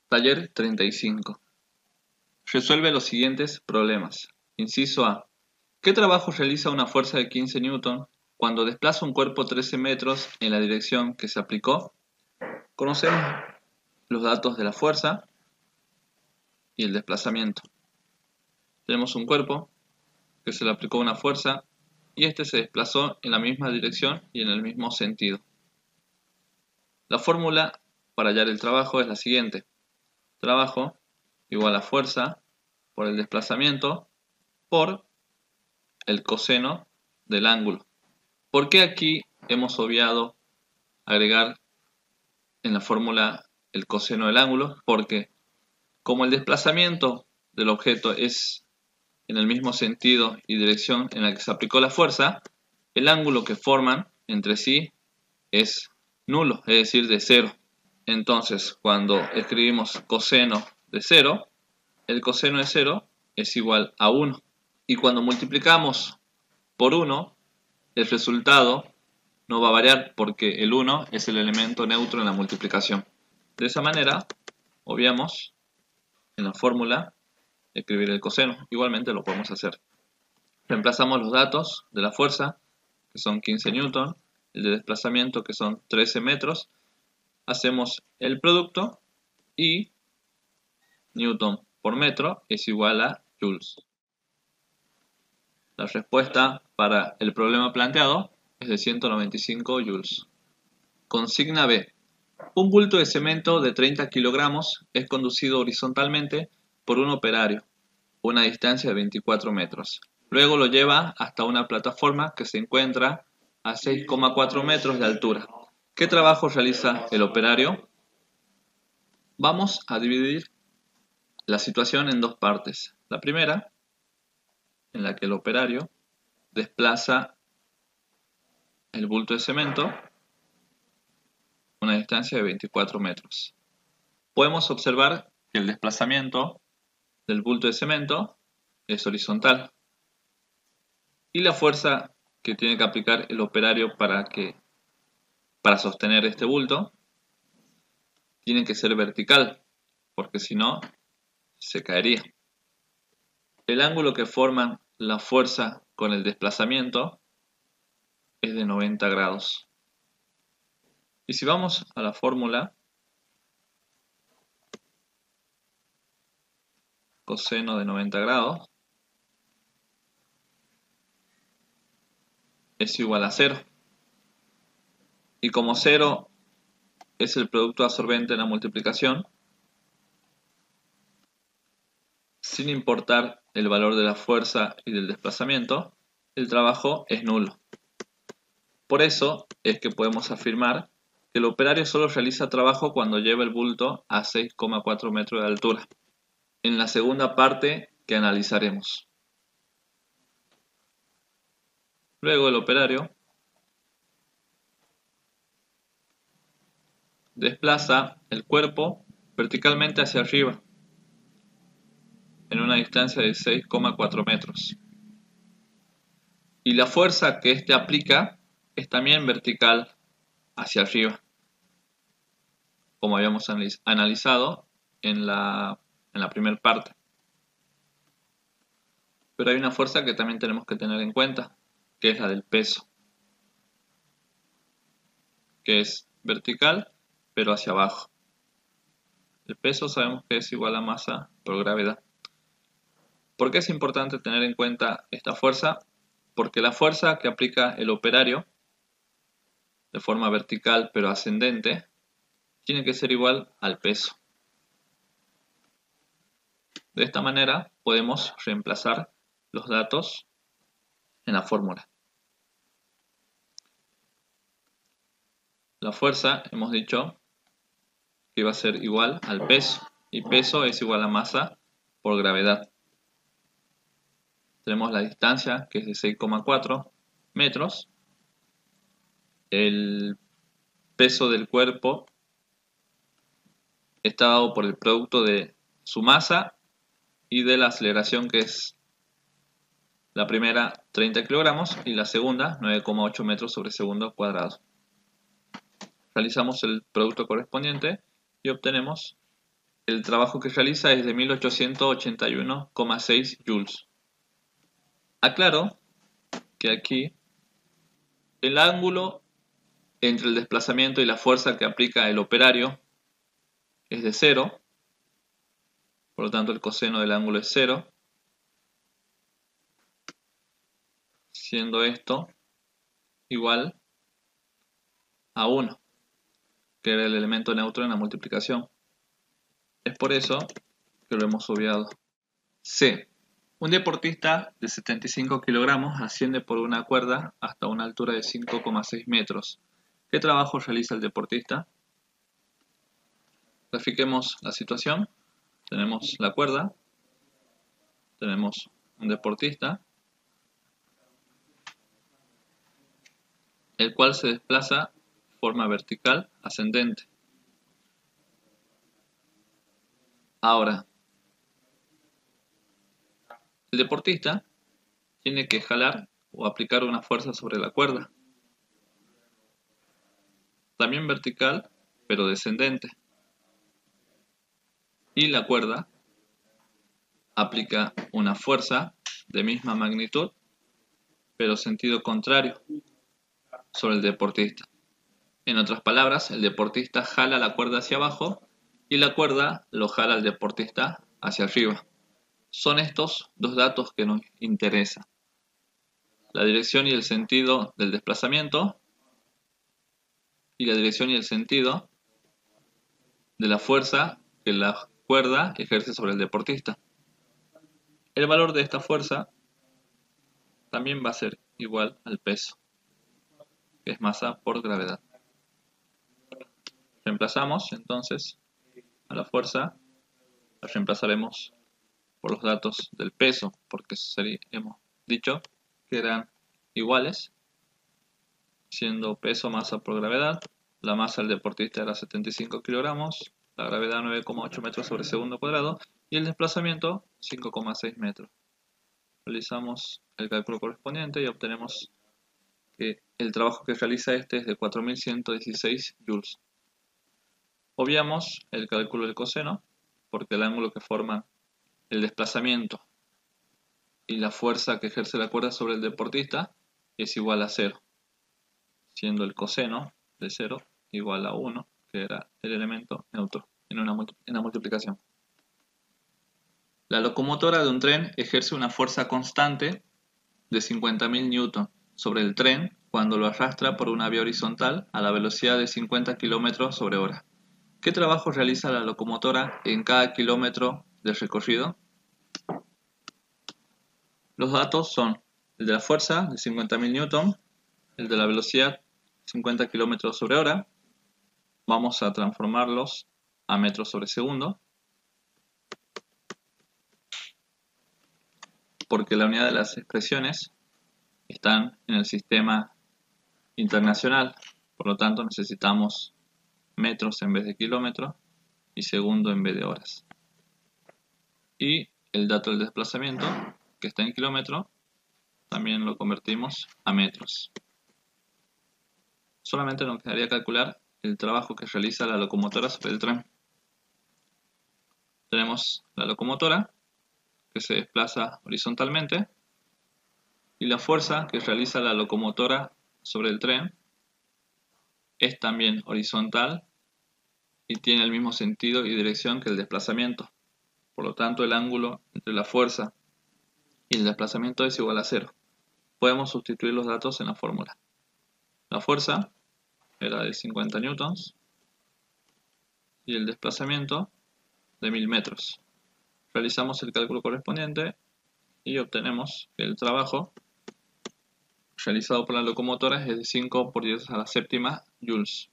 Taller 35. Resuelve los siguientes problemas. Inciso A. ¿Qué trabajo realiza una fuerza de 15 Newton cuando desplaza un cuerpo 13 metros en la dirección que se aplicó? Conocemos los datos de la fuerza y el desplazamiento. Tenemos un cuerpo que se le aplicó una fuerza y este se desplazó en la misma dirección y en el mismo sentido. La fórmula para hallar el trabajo es la siguiente. Trabajo igual a fuerza por el desplazamiento por el coseno del ángulo. ¿Por qué aquí hemos obviado agregar en la fórmula el coseno del ángulo? Porque como el desplazamiento del objeto es en el mismo sentido y dirección en la que se aplicó la fuerza, el ángulo que forman entre sí es nulo, es decir, de 0. Entonces, cuando escribimos coseno de 0, el coseno de 0 es igual a 1. Y cuando multiplicamos por 1, el resultado no va a variar porque el 1 es el elemento neutro en la multiplicación. De esa manera, obviamos en la fórmula escribir el coseno. Igualmente lo podemos hacer. Reemplazamos los datos de la fuerza, que son 15 newton, el de desplazamiento, que son 13 metros. Hacemos el producto y newton por metro es igual a joules. La respuesta para el problema planteado es de 195 joules. Consigna B. Un bulto de cemento de 30 kilogramos es conducido horizontalmente por un operario a una distancia de 24 metros. Luego lo lleva hasta una plataforma que se encuentra a 6,4 metros de altura. ¿Qué trabajo realiza el operario? Vamos a dividir la situación en dos partes. La primera, en la que el operario desplaza el bulto de cemento a una distancia de 24 metros. Podemos observar que el desplazamiento del bulto de cemento es horizontal y la fuerza que tiene que aplicar el operario para sostener este bulto tiene que ser vertical, porque si no se caería. El ángulo que forman la fuerza con el desplazamiento es de 90 grados. Y si vamos a la fórmula, coseno de 90 grados es igual a 0. Y como 0 es el producto absorbente en la multiplicación, sin importar el valor de la fuerza y del desplazamiento, el trabajo es nulo. Por eso es que podemos afirmar que el operario solo realiza trabajo cuando lleva el bulto a 6,4 metros de altura. En la segunda parte que analizaremos. Luego el operario desplaza el cuerpo verticalmente hacia arriba en una distancia de 6,4 metros. Y la fuerza que éste aplica es también vertical hacia arriba, como habíamos analizado en la primera parte. Pero hay una fuerza que también tenemos que tener en cuenta, que es la del peso, que es vertical pero hacia abajo. El peso sabemos que es igual a masa por gravedad. ¿Por qué es importante tener en cuenta esta fuerza? Porque la fuerza que aplica el operario de forma vertical pero ascendente tiene que ser igual al peso. De esta manera podemos reemplazar los datos en la fórmula. La fuerza hemos dicho que iba a ser igual al peso, y peso es igual a masa por gravedad. Tenemos la distancia, que es de 6,4 metros. El peso del cuerpo está dado por el producto de su masa y de la aceleración, que es La primera 30 kilogramos y la segunda 9,8 metros sobre segundo cuadrado. Realizamos el producto correspondiente y obtenemos el trabajo que realiza es de 1881,6 joules. Aclaro que aquí el ángulo entre el desplazamiento y la fuerza que aplica el operario es de 0, por lo tanto el coseno del ángulo es 0, siendo esto igual a 1, que era el elemento neutro en la multiplicación. Es por eso que lo hemos obviado. C. Un deportista de 75 kilogramos asciende por una cuerda hasta una altura de 5,6 metros. ¿Qué trabajo realiza el deportista? Grafiquemos la situación. Tenemos la cuerda, tenemos un deportista, el cual se desplaza de forma vertical ascendente. Ahora, el deportista tiene que jalar o aplicar una fuerza sobre la cuerda, también vertical, pero descendente. Y la cuerda aplica una fuerza de misma magnitud, pero sentido contrario, sobre el deportista. En otras palabras, el deportista jala la cuerda hacia abajo y la cuerda lo jala al deportista hacia arriba. Son estos dos datos que nos interesan: la dirección y el sentido del desplazamiento y la dirección y el sentido de la fuerza que la cuerda ejerce sobre el deportista. El valor de esta fuerza también va a ser igual al peso, que es masa por gravedad. Reemplazamos entonces a la fuerza, la reemplazaremos por los datos del peso, porque hemos dicho que eran iguales, siendo peso masa por gravedad. La masa del deportista era 75 kilogramos, la gravedad 9,8 metros sobre segundo cuadrado y el desplazamiento 5,6 metros. Realizamos el cálculo correspondiente y obtenemos que el trabajo que realiza este es de 4116 joules. Obviamos el cálculo del coseno porque el ángulo que forma el desplazamiento y la fuerza que ejerce la cuerda sobre el deportista es igual a 0, siendo el coseno de 0 igual a 1, que era el elemento neutro en la multiplicación. La locomotora de un tren ejerce una fuerza constante de 50.000 newton sobre el tren cuando lo arrastra por una vía horizontal a la velocidad de 50 km sobre hora. ¿Qué trabajo realiza la locomotora en cada kilómetro de recorrido? Los datos son el de la fuerza de 50.000 newton, el de la velocidad 50 km sobre hora. Vamos a transformarlos a metros sobre segundo, porque la unidad de las expresiones están en el sistema internacional, por lo tanto necesitamos metros en vez de kilómetros y segundo en vez de horas. Y el dato del desplazamiento, que está en kilómetro, también lo convertimos a metros. Solamente nos quedaría calcular el trabajo que realiza la locomotora sobre el tren. Tenemos la locomotora, que se desplaza horizontalmente, y la fuerza que realiza la locomotora sobre el tren es también horizontal y tiene el mismo sentido y dirección que el desplazamiento. Por lo tanto, el ángulo entre la fuerza y el desplazamiento es igual a 0. Podemos sustituir los datos en la fórmula. La fuerza era de 50 newtons y el desplazamiento de 1000 metros. Realizamos el cálculo correspondiente y obtenemos que el trabajo realizado por la locomotora es de 5 por 10 a la séptima joules.